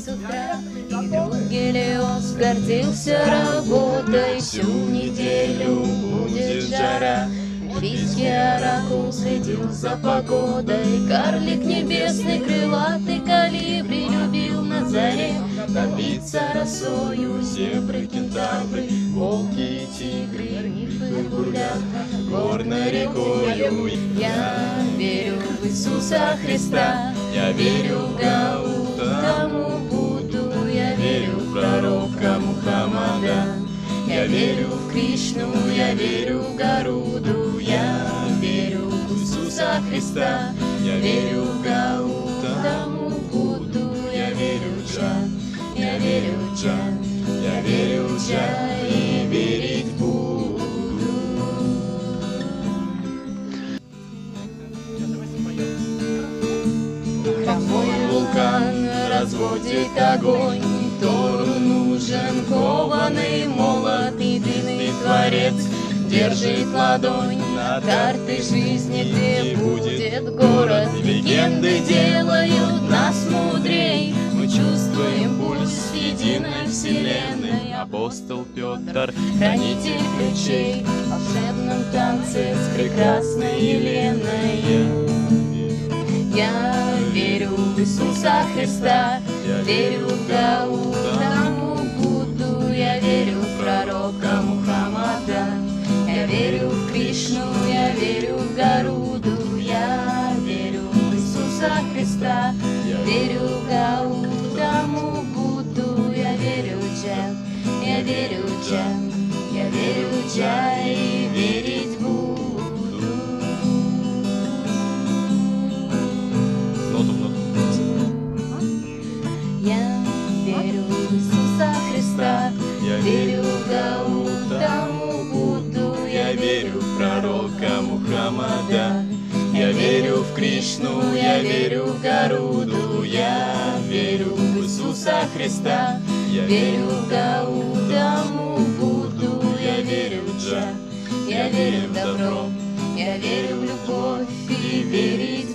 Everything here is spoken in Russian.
с утра, и вдруг Гелиос гордился работой. Всю неделю будет жара. Эльфийский оракул следил за погодой. Карлик небесный, крылатый колибри любил на заре топиться росою. Зебры, кентавры, волки и тигры, мифы бурлят горной рекою. Я верю в Иисуса Христа, я верю в Гаутаму Будду, я верю в пророка Мухаммада, я верю в Кришну, я верю в Гаруду, я верю в Иисуса Христа, я верю в Гаутаму Будду, я верю в Джан, я верю в Джан, я верю в Джан и верить буду. Хромой вулкан разводит огонь, Тору нужен кованый молот, единый Творец держит ладонь на карты жизни, где будет город. Легенды делают нас мудрей, мы чувствуем пульс единой вселенной. Апостол Петр, хранитель ключей, в волшебном танце с прекрасной Еленой. Я верю в Иисуса Христа, верю в Гаутаму Будду, я верю в пророка Мухаммада, я верю в Кришну, я верю в Гаруду, я верю в Иисуса Христа, верю в Гаутаму Будду, я верю в Джан, я верю в Джан, я верю в Джан и верить буду. Я верю в Иисуса Христа, я верю в Гаутаму Будду, я верю в пророка Мухаммада, я верю в Кришну, я верю в Гаруду, я верю в Иисуса Христа, я верю в Гаутаму Будду, я верю в Джан, я верю в добро, я верю в любовь и верить